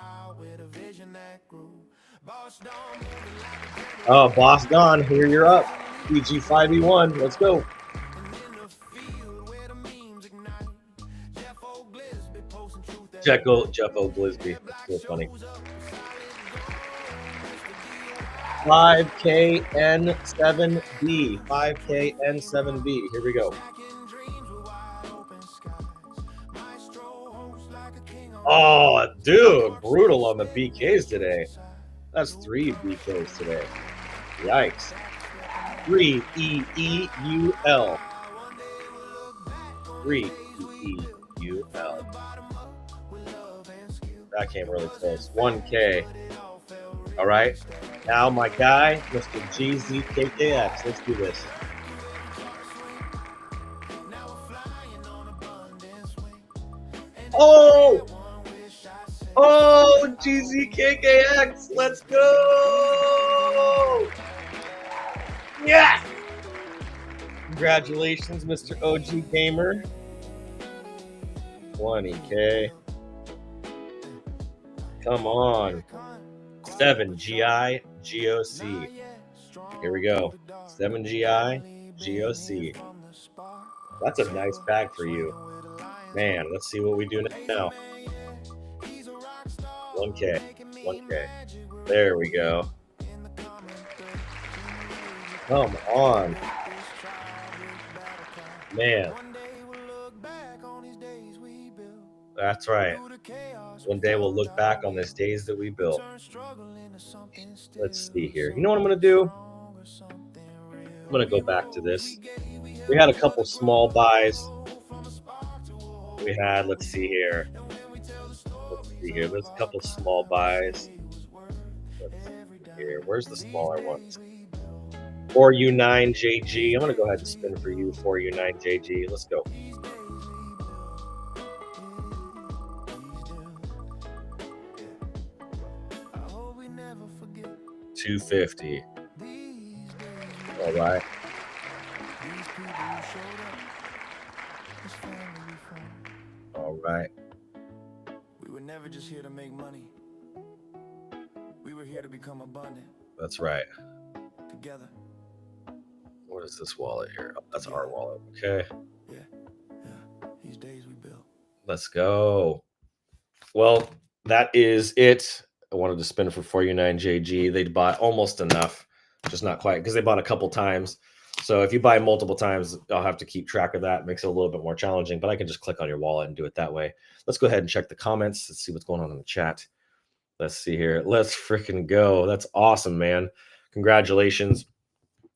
Oh, Boss Don, here you're up. PG5E1. Let's go. Jeff O'Glisby. That's so funny. 5KN7B. 5KN7B. Here we go. Oh, dude. Brutal on the BKs today. That's 3 BKs today. Yikes. 3EEUL. 3EEUL. That came really close. 1K. All right. Now my guy, Mr. GZKKX. Let's do this. Oh! Oh, GZKKX. Let's go! Yeah! Congratulations, Mr. OG Gamer. 20K. Come on. 7GI GOC. Here we go. 7GI GOC. That's a nice bag for you. Man, let's see what we do now. 1K. 1K. There we go. Come on. Man. That's right. One day we'll look back on these days that we built. Let's see here. You know what I'm going to do? I'm going to go back to this. We had a couple small buys. We had, let's see here. There's a couple small buys. Let's see here. Where's the smaller ones? 4U9JG. I'm going to go ahead and spin for you, 4U9JG. Let's go. $250. All right. All right. We were never just here to make money. We were here to become abundant. That's right. Together. What is this wallet here? Oh, that's our wallet. Okay. Yeah. These days we built. Let's go. Well, that is it. I wanted to spin for 4U9JG. They bought almost enough, just not quite, because they bought a couple times. So if you buy multiple times, I'll have to keep track of that. It makes it a little bit more challenging, but I can just click on your wallet and do it that way. Let's go ahead and check the comments. Let's see what's going on in the chat. Let's see here. Let's freaking go. That's awesome, man. Congratulations.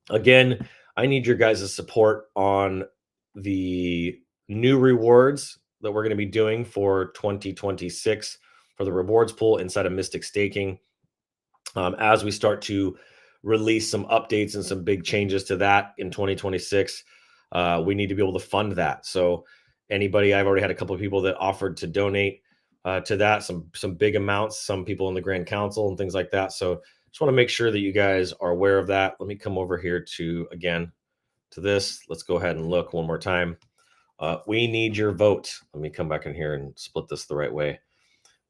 Again, I need your guys' support on the new rewards that we're going to be doing for 2026 for the rewards pool inside of Mystic Staking. As we start to release some updates and some big changes to that in 2026, we need to be able to fund that. So anybody, I've already had a couple of people that offered to donate to that, some big amounts, some people in the Grand Council and things like that. So just want to make sure that you guys are aware of that. Let me come over here to this. Let's go ahead and look one more time. We need your vote. Let me come back in here and split this the right way.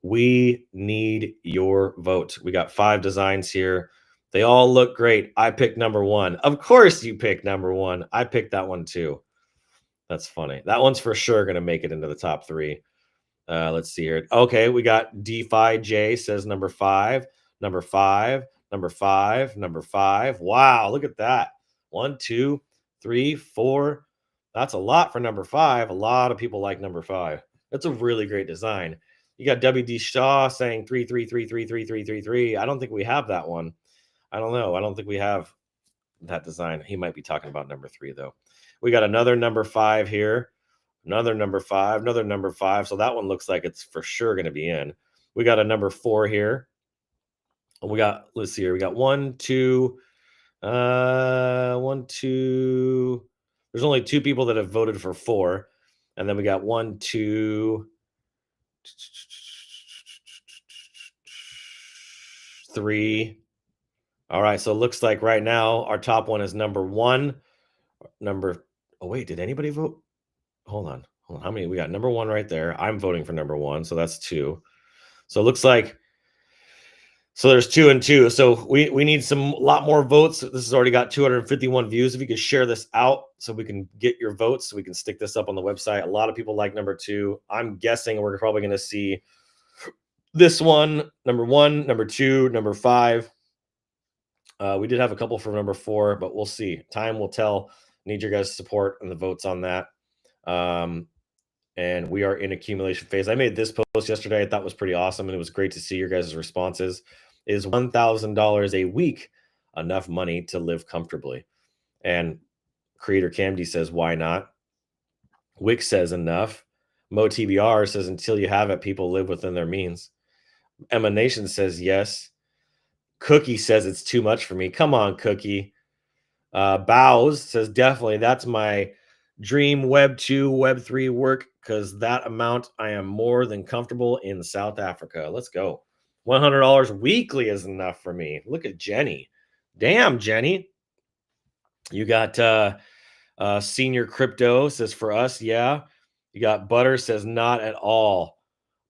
We need your vote. We got 5 designs here. They all look great. I picked number 1. Of course you picked number 1. I picked that one too. That's funny. That one's for sure going to make it into the top 3. Let's see here. Okay, we got DeFi J says number 5, number 5, number 5, number 5. Wow, look at that. 1, 2, 3, 4. That's a lot for number 5. A lot of people like number 5. That's a really great design. You got WD Shaw saying 333333333. I don't think we have that one. I don't know. I don't think we have that design. He might be talking about number 3 though. We got another number 5 here. Another number 5, another number 5. So that one looks like it's for sure going to be in. We got a number 4 here. We got, let's see here. We got 1, 2, 1, 2. There's only 2 people that have voted for 4. And then we got 1, 2, 3. All right. So it looks like right now our top one is number 1. Oh, wait, did anybody vote? Hold on. How many? We got number 1 right there. I'm voting for number 1. So that's 2. So it looks like, so there's 2 and 2. So we need a lot more votes. This has already got 251 views. If you could share this out so we can get your votes, so we can stick this up on the website. A lot of people like number 2. I'm guessing we're probably going to see this one, number 1, number 2, number 5. We did have a couple for number 4, but we'll see. Time will tell. Need your guys' support and the votes on that. And we are in accumulation phase. I made this post yesterday. I thought was pretty awesome, and it was great to see your guys' responses. Is $1,000 a week enough money to live comfortably? And Creator Camdy says, why not? Wix says enough. MoTBR says, until you have it, people live within their means. Emanation says yes. Cookie says it's too much for me. Come on, Cookie. Bows says, definitely. That's my dream Web 2, Web 3 work, because that amount I am more than comfortable in South Africa. Let's go. $100 weekly is enough for me. Look at Jenny. Damn, Jenny. You got Senior Crypto says for us, yeah. You got Butter says not at all,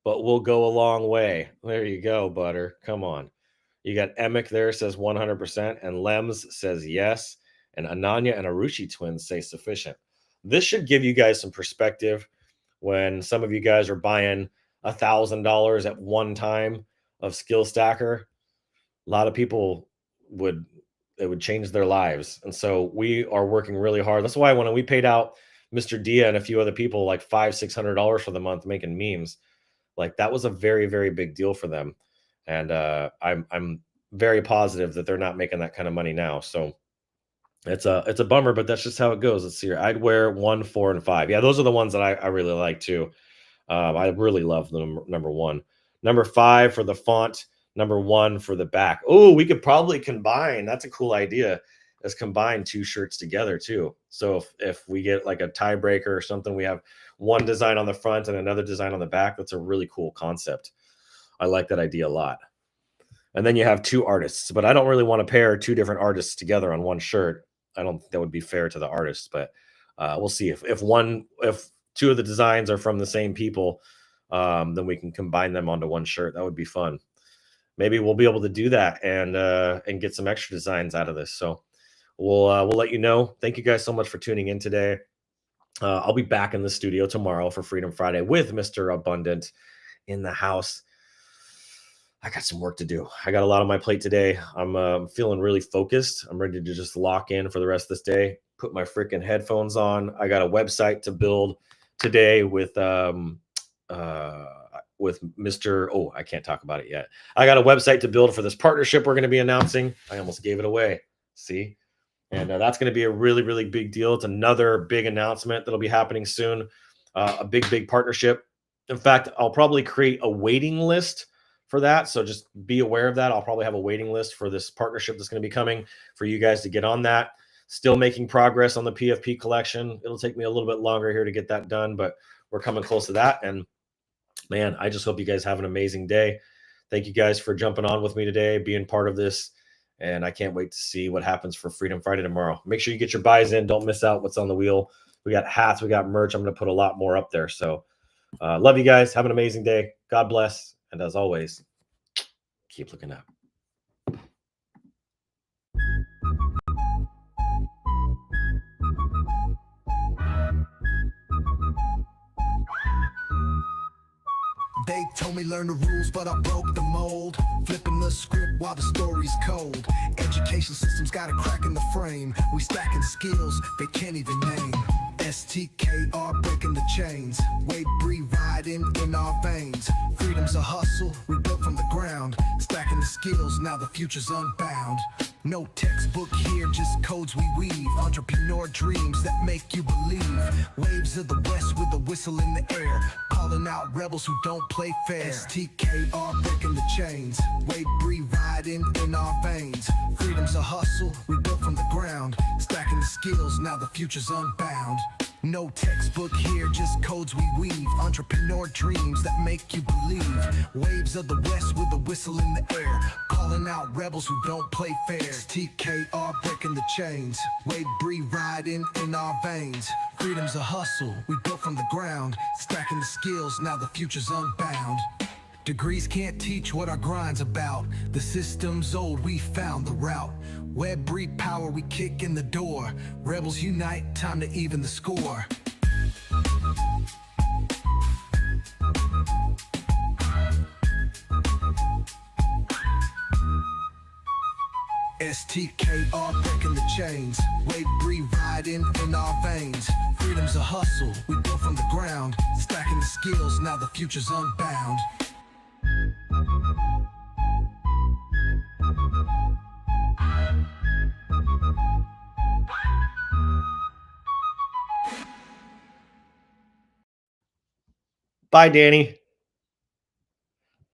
but we'll go a long way. There you go, Butter. Come on. You got Emic there says 100%, and Lems says yes, and Ananya and Arushi twins say sufficient. This should give you guys some perspective when some of you guys are buying $1,000 at one time of Skill Stacker. A lot of people would it would change their lives, and so we are working really hard. That's why when we paid out Mr. Dia and a few other people like $500-600 for the month making memes, like that was a very, very big deal for them. And I'm very positive that they're not making that kind of money now. So it's a bummer, but that's just how it goes. Let's see here. I'd wear 1, 4, and 5. Yeah, those are the ones that I really like too. I really love the number 1. Number 5 for the font, number 1 for the back. Oh, we could probably combine. That's a cool idea. Let's combine 2 shirts together too. So if we get like a tiebreaker or something, we have one design on the front and another design on the back. That's a really cool concept. I like that idea a lot. And then you have 2 artists, but I don't really want to pair 2 different artists together on one shirt. I don't think that would be fair to the artists, but we'll see if 2 of the designs are from the same people, then we can combine them onto one shirt. That would be fun. Maybe we'll be able to do that and get some extra designs out of this. So we'll let you know. Thank you guys so much for tuning in today. I'll be back in the studio tomorrow for Freedom Friday with Mr. Abundant in the house. I got some work to do. I got a lot on my plate today. I'm feeling really focused. I'm ready to just lock in for the rest of this day. Put my freaking headphones on. I got a website to build today with Mr. Oh, I can't talk about it yet. I got a website to build for this partnership we're going to be announcing. I almost gave it away. See? And that's going to be a really, really big deal. It's another big announcement that'll be happening soon. A big, big partnership. In fact, I'll probably create a waiting list for that. So just be aware of that. I'll probably have a waiting list for this partnership that's going to be coming for you guys to get on that. Still making progress on the PFP collection. It'll take me a little bit longer here to get that done, but we're coming close to that. And man, I just hope you guys have an amazing day. Thank you guys for jumping on with me today, being part of this. And I can't wait to see what happens for Freedom Friday tomorrow. Make sure you get your buys in. Don't miss out what's on the wheel. We got hats. We got merch. I'm going to put a lot more up there. So love you guys. Have an amazing day. God bless. And as always, keep looking up. They told me learn the rules, but I broke the mold. Flipping the script while the story's cold. Education system's got a crack in the frame. We stacking skills they can't even name. STKR breaking the chains. Weight breathe riding in our veins. Freedom's a hustle, we built from the ground. Stacking the skills, now the future's unbound. No textbook here, just codes we weave. Entrepreneur dreams that make you believe. Waves of the west with a whistle in the air. Calling out rebels who don't play fair. STKR breaking the chains. Weight breathe riding in our veins. Freedom's a hustle, we built from the ground. Stacking the skills, now the future's unbound. No textbook here, just codes we weave. Entrepreneur dreams that make you believe. Waves of the west with a whistle in the air. Calling out rebels who don't play fair. STKR breaking the chains. Weight breathe riding in our veins. Freedom's a hustle, we built from the ground. Stacking the skills, now the future's unbound. Degrees can't teach what our grind's about. The system's old, we found the route. Web breed power, we kick in the door. Rebels unite, time to even the score. STKR breaking the chains. Weight breathe riding in our veins. Freedom's a hustle, we built from the ground. Stacking the skills, now the future's unbound. Bye, Danny.